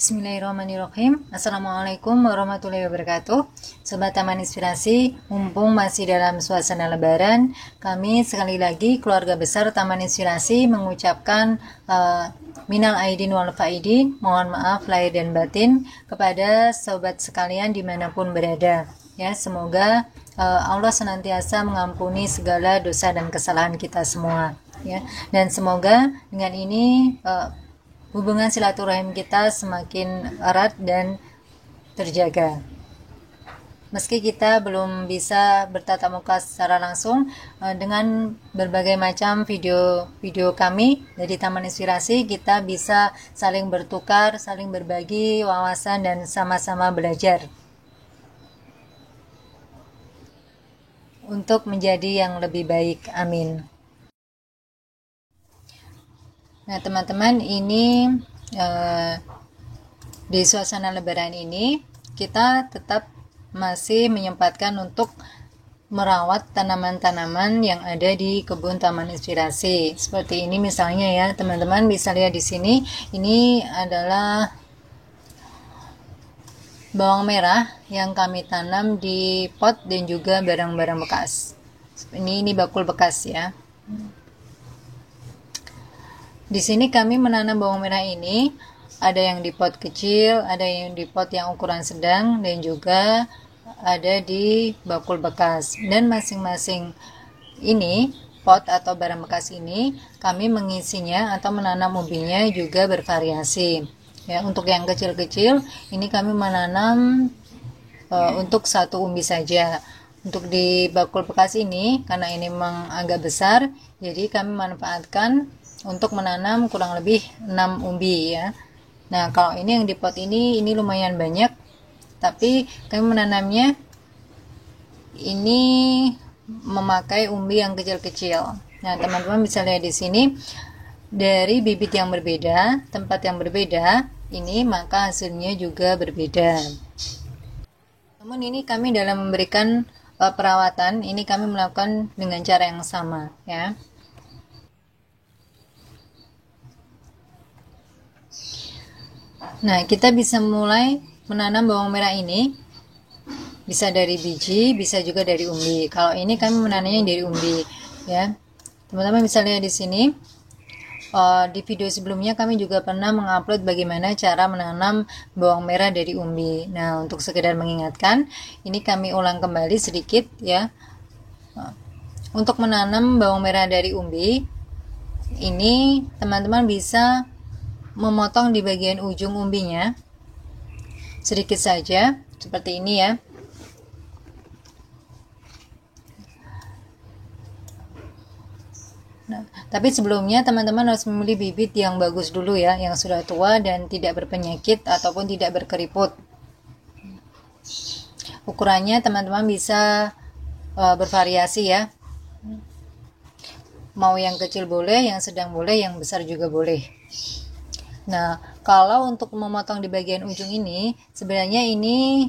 Bismillahirrahmanirrahim. Assalamualaikum warahmatullahi wabarakatuh. Sobat Taman Inspirasi, mumpung masih dalam suasana lebaran, kami sekali lagi keluarga besar Taman Inspirasi mengucapkan minal aidin wal faidin, mohon maaf lahir dan batin kepada sobat sekalian dimanapun berada. Ya, semoga Allah senantiasa mengampuni segala dosa dan kesalahan kita semua. Ya, dan semoga dengan ini hubungan silaturahim kita semakin erat dan terjaga. Meski kita belum bisa bertatap muka secara langsung, dengan berbagai macam video kami dari Taman Inspirasi, kita bisa saling bertukar, saling berbagi wawasan dan sama-sama belajar untuk menjadi yang lebih baik. Amin. Nah teman-teman, ini di suasana lebaran ini kita tetap masih menyempatkan untuk merawat tanaman-tanaman yang ada di kebun Taman Inspirasi. Seperti ini misalnya ya, teman-teman bisa lihat di sini, ini adalah bawang merah yang kami tanam di pot dan juga barang-barang bekas. Ini bakul bekas ya. Di sini kami menanam bawang merah ini, ada yang di pot kecil, ada yang di pot yang ukuran sedang, dan juga ada di bakul bekas. Dan masing-masing ini, pot atau barang bekas ini, kami mengisinya atau menanam umbinya juga bervariasi. Ya, untuk yang kecil-kecil, ini kami menanam untuk satu umbi saja. Untuk di bakul bekas ini, karena ini memang agak besar, jadi kami manfaatkan untuk menanam kurang lebih 6 umbi ya. Nah, kalau ini yang di pot ini lumayan banyak, tapi kami menanamnya ini memakai umbi yang kecil-kecil. Nah, teman-teman bisa lihat di sini dari bibit yang berbeda, tempat yang berbeda, ini maka hasilnya juga berbeda. Namun ini kami dalam memberikan perawatan, ini kami melakukan dengan cara yang sama ya. Nah, kita bisa mulai menanam bawang merah ini, bisa dari biji, bisa juga dari umbi. Kalau ini kami menanamnya dari umbi, ya. Teman-teman bisa lihat di sini. Di video sebelumnya kami juga pernah mengupload bagaimana cara menanam bawang merah dari umbi. Nah, untuk sekedar mengingatkan, ini kami ulang kembali sedikit, ya. Untuk menanam bawang merah dari umbi, ini teman-teman bisa memotong di bagian ujung umbinya sedikit saja seperti ini ya. Nah, tapi sebelumnya teman-teman harus memilih bibit yang bagus dulu ya, yang sudah tua dan tidak berpenyakit ataupun tidak berkeriput. Ukurannya teman-teman bisa bervariasi ya, mau yang kecil boleh, yang sedang boleh, yang besar juga boleh. Nah, kalau untuk memotong di bagian ujung ini, sebenarnya ini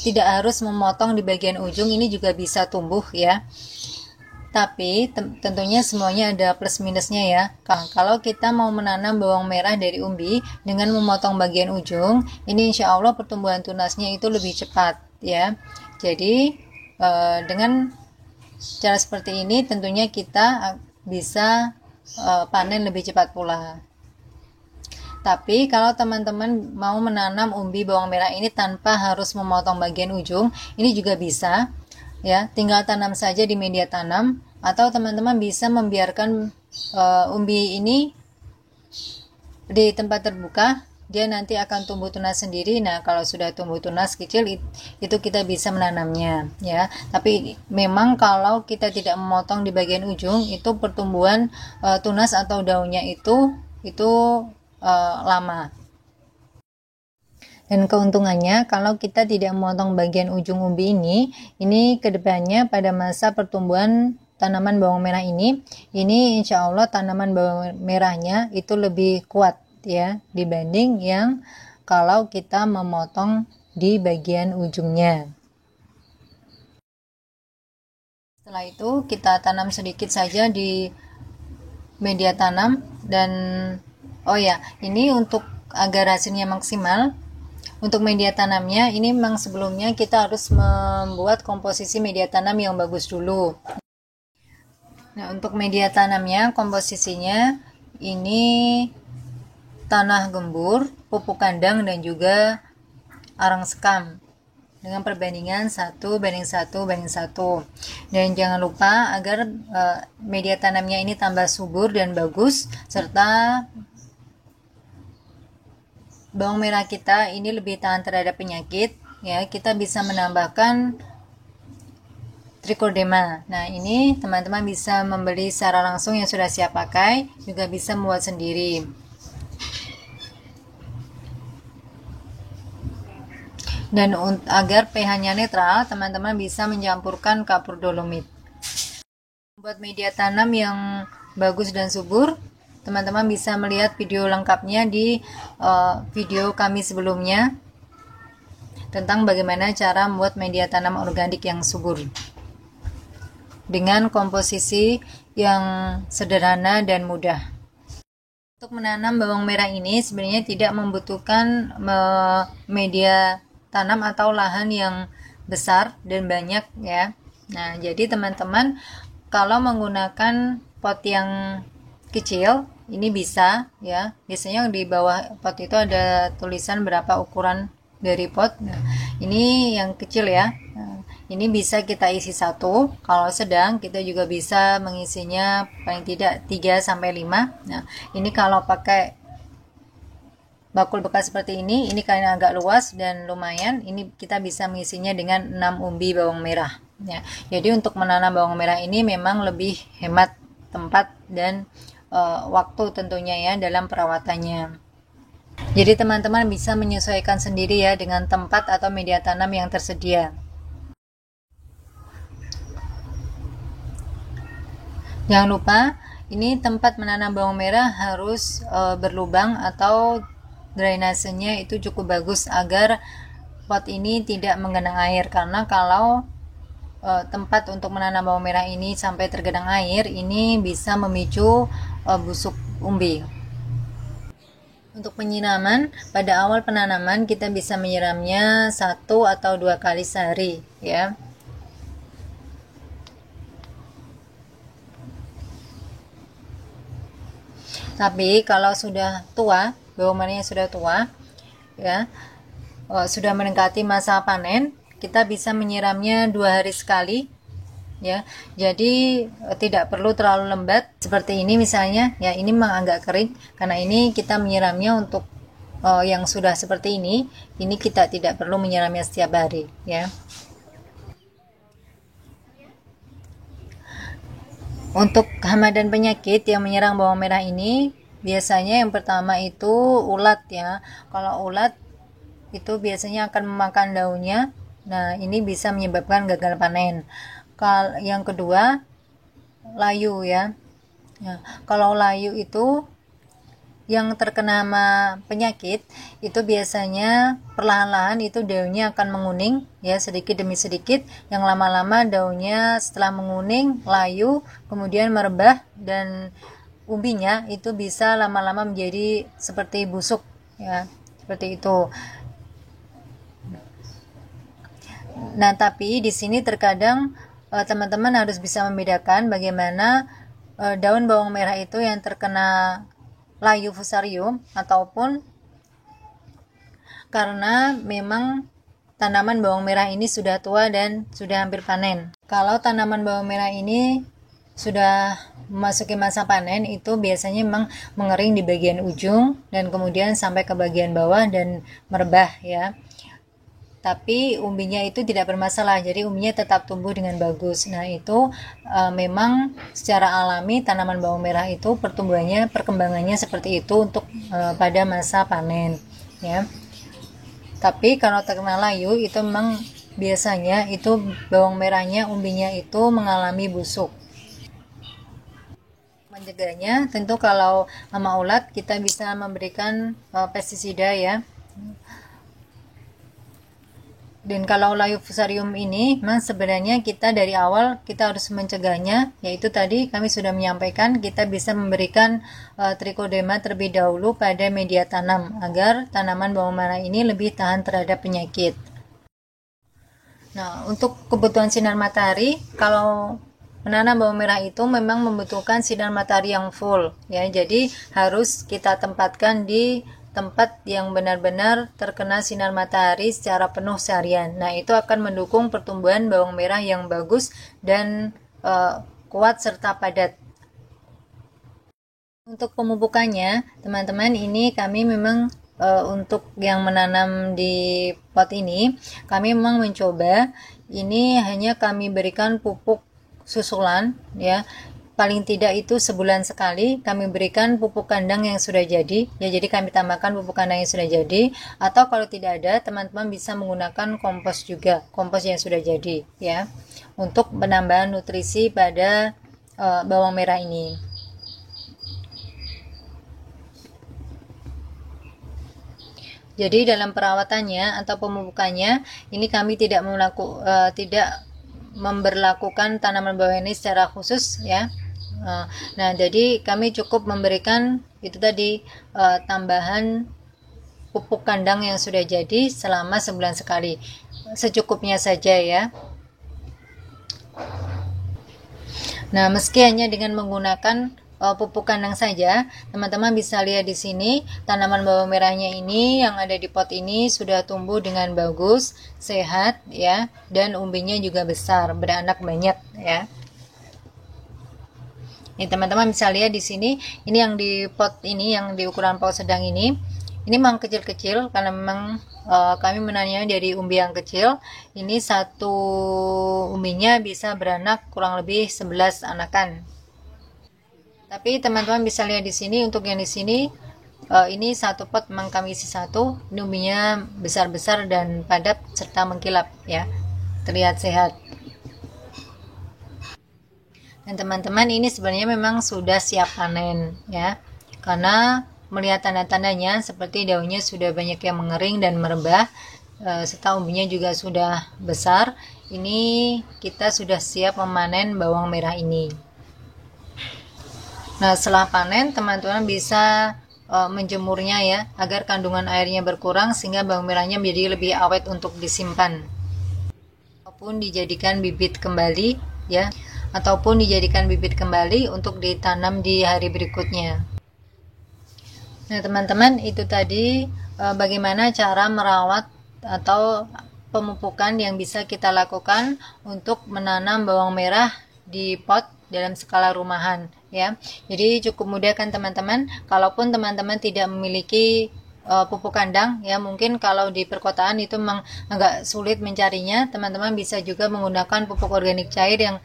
tidak harus memotong di bagian ujung, ini juga bisa tumbuh ya. Tapi tentunya semuanya ada plus minusnya ya. Kalau kita mau menanam bawang merah dari umbi dengan memotong bagian ujung, ini insya Allah pertumbuhan tunasnya itu lebih cepat ya. Jadi dengan cara seperti ini tentunya kita bisa panen lebih cepat pula. Tapi kalau teman-teman mau menanam umbi bawang merah ini tanpa harus memotong bagian ujung, ini juga bisa ya, tinggal tanam saja di media tanam, atau teman-teman bisa membiarkan umbi ini di tempat terbuka, dia nanti akan tumbuh tunas sendiri. Nah, kalau sudah tumbuh tunas kecil itu kita bisa menanamnya ya. Tapi memang kalau kita tidak memotong di bagian ujung, itu pertumbuhan tunas atau daunnya itu lama. Dan keuntungannya kalau kita tidak memotong bagian ujung umbi ini kedepannya pada masa pertumbuhan tanaman bawang merah ini insya Allah tanaman bawang merahnya itu lebih kuat ya dibanding yang kalau kita memotong di bagian ujungnya. Setelah itu kita tanam sedikit saja di media tanam. Dan oh ya, ini untuk agar hasilnya maksimal, untuk media tanamnya ini memang sebelumnya kita harus membuat komposisi media tanam yang bagus dulu. Nah, untuk media tanamnya komposisinya ini tanah gembur, pupuk kandang, dan juga arang sekam dengan perbandingan 1:1:1. Dan jangan lupa agar media tanamnya ini tambah subur dan bagus, serta bawang merah kita ini lebih tahan terhadap penyakit, ya, kita bisa menambahkan trichodema. Nah, ini teman-teman bisa membeli secara langsung yang sudah siap pakai, juga bisa membuat sendiri. Dan agar pH-nya netral, teman-teman bisa mencampurkan kapur dolomit. Buat media tanam yang bagus dan subur, teman-teman bisa melihat video lengkapnya di video kami sebelumnya tentang bagaimana cara membuat media tanam organik yang subur dengan komposisi yang sederhana dan mudah. Untuk menanam bawang merah ini sebenarnya tidak membutuhkan media tanam atau lahan yang besar dan banyak, ya. Nah, jadi teman-teman kalau menggunakan pot yang kecil ini bisa, ya. Biasanya di bawah pot itu ada tulisan berapa ukuran dari pot. Nah, ini yang kecil, ya. Nah, ini bisa kita isi 1. Kalau sedang kita juga bisa mengisinya paling tidak 3-5. Nah, ini kalau pakai bakul bekas seperti ini kalian agak luas dan lumayan, ini kita bisa mengisinya dengan 6 umbi bawang merah, ya. Jadi untuk menanam bawang merah ini memang lebih hemat tempat dan waktu tentunya, ya, dalam perawatannya. Jadi teman-teman bisa menyesuaikan sendiri, ya, dengan tempat atau media tanam yang tersedia. Jangan lupa ini tempat menanam bawang merah harus berlubang atau drainasenya itu cukup bagus agar pot ini tidak menggenang air, karena kalau tempat untuk menanam bawang merah ini sampai tergenang air, ini bisa memicu busuk umbi. Untuk penyiraman, pada awal penanaman kita bisa menyiramnya 1 atau 2 kali sehari, ya. Tapi kalau sudah tua, bawang merahnya sudah tua, ya, sudah mendekati masa panen, kita bisa menyiramnya 2 hari sekali, ya. Jadi tidak perlu terlalu lembat seperti ini misalnya, ya. Ini memang agak kering karena ini kita menyiramnya untuk yang sudah seperti ini kita tidak perlu menyiramnya setiap hari, ya. Untuk hama dan penyakit yang menyerang bawang merah ini biasanya yang pertama itu ulat, ya. Kalau ulat itu biasanya akan memakan daunnya. Nah, ini bisa menyebabkan gagal panen. Yang kedua, layu, ya. Nah, kalau layu itu yang terkena penyakit itu biasanya perlahan-lahan itu daunnya akan menguning, ya, sedikit demi sedikit. Yang lama-lama daunnya setelah menguning, layu, kemudian merebah, dan umbinya itu bisa lama-lama menjadi seperti busuk, ya, seperti itu. Nah, tapi di sini terkadang teman-teman harus bisa membedakan bagaimana daun bawang merah itu yang terkena layu fusarium ataupun karena memang tanaman bawang merah ini sudah tua dan sudah hampir panen. Kalau tanaman bawang merah ini sudah memasuki masa panen, itu biasanya memang mengering di bagian ujung dan kemudian sampai ke bagian bawah dan merebah, ya. Tapi umbinya itu tidak bermasalah, jadi umbinya tetap tumbuh dengan bagus. Nah, itu memang secara alami tanaman bawang merah itu perkembangannya seperti itu untuk pada masa panen, ya. Tapi kalau terkena layu itu memang biasanya itu bawang merahnya, umbinya itu mengalami busuk. Mencegahnya tentu kalau hama ulat kita bisa memberikan pestisida, ya. Dan kalau Leiofusarium ini memang sebenarnya kita dari awal kita harus mencegahnya, yaitu tadi kami sudah menyampaikan kita bisa memberikan trichodema terlebih dahulu pada media tanam agar tanaman bawang merah ini lebih tahan terhadap penyakit. Nah, untuk kebutuhan sinar matahari, kalau menanam bawang merah itu memang membutuhkan sinar matahari yang full ya. Jadi harus kita tempatkan di tempat yang benar-benar terkena sinar matahari secara penuh seharian. Nah, itu akan mendukung pertumbuhan bawang merah yang bagus dan kuat serta padat. Untuk pemupukannya, teman-teman, ini kami memang untuk yang menanam di pot ini, kami memang mencoba ini hanya kami berikan pupuk susulan ya. Paling tidak itu sebulan sekali kami berikan pupuk kandang yang sudah jadi ya, jadi kami tambahkan pupuk kandang yang sudah jadi, atau kalau tidak ada teman-teman bisa menggunakan kompos juga, kompos yang sudah jadi ya, untuk penambahan nutrisi pada bawang merah ini. Jadi dalam perawatannya atau pemupukannya ini kami tidak memberlakukan tanaman bawang ini secara khusus ya. Nah, jadi kami cukup memberikan itu tadi tambahan pupuk kandang yang sudah jadi selama sebulan sekali, secukupnya saja ya. Nah, meski hanya dengan menggunakan pupuk kandang saja, teman-teman bisa lihat di sini tanaman bawang merahnya ini yang ada di pot ini sudah tumbuh dengan bagus, sehat ya, dan umbinya juga besar, beranak banyak ya. Ini teman-teman bisa lihat di sini, ini yang di pot ini yang di ukuran pot sedang ini memang kecil-kecil karena memang kami menanamnya dari umbi yang kecil. Ini satu umbinya bisa beranak kurang lebih 11 anakan. Tapi teman-teman bisa lihat di sini, untuk yang di sini ini satu pot memang kami isi satu. Ini umbinya besar-besar dan padat serta mengkilap ya, terlihat sehat. Dan teman-teman, ini sebenarnya memang sudah siap panen ya, karena melihat tanda-tandanya seperti daunnya sudah banyak yang mengering dan merebah, serta umbinya juga sudah besar. Ini kita sudah siap memanen bawang merah ini. Nah, setelah panen teman-teman bisa menjemurnya ya, agar kandungan airnya berkurang sehingga bawang merahnya menjadi lebih awet untuk disimpan, ataupun dijadikan bibit kembali ya, ataupun dijadikan bibit kembali untuk ditanam di hari berikutnya. Nah, teman-teman, itu tadi bagaimana cara merawat atau pemupukan yang bisa kita lakukan untuk menanam bawang merah di pot dalam skala rumahan ya. Jadi cukup mudah kan teman-teman. Kalaupun teman-teman tidak memiliki pupuk kandang ya, mungkin kalau di perkotaan itu memang agak sulit mencarinya, teman-teman bisa juga menggunakan pupuk organik cair yang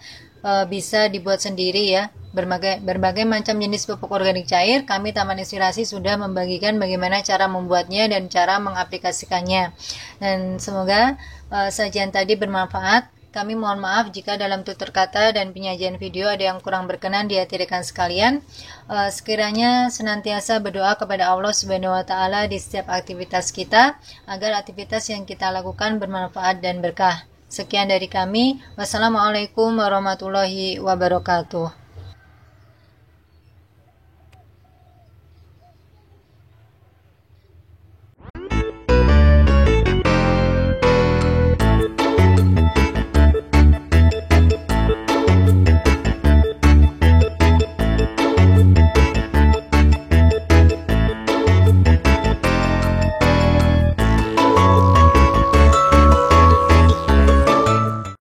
bisa dibuat sendiri ya. Berbagai macam jenis pupuk organik cair, kami Taman Inspirasi sudah membagikan bagaimana cara membuatnya dan cara mengaplikasikannya. Dan semoga sajian tadi bermanfaat. Kami mohon maaf jika dalam tutur kata dan penyajian video ada yang kurang berkenan di hati rekan sekalian. Sekiranya senantiasa berdoa kepada Allah Subhanahu wa taala di setiap aktivitas kita agar aktivitas yang kita lakukan bermanfaat dan berkah. Sekian dari kami. Wassalamualaikum warahmatullahi wabarakatuh.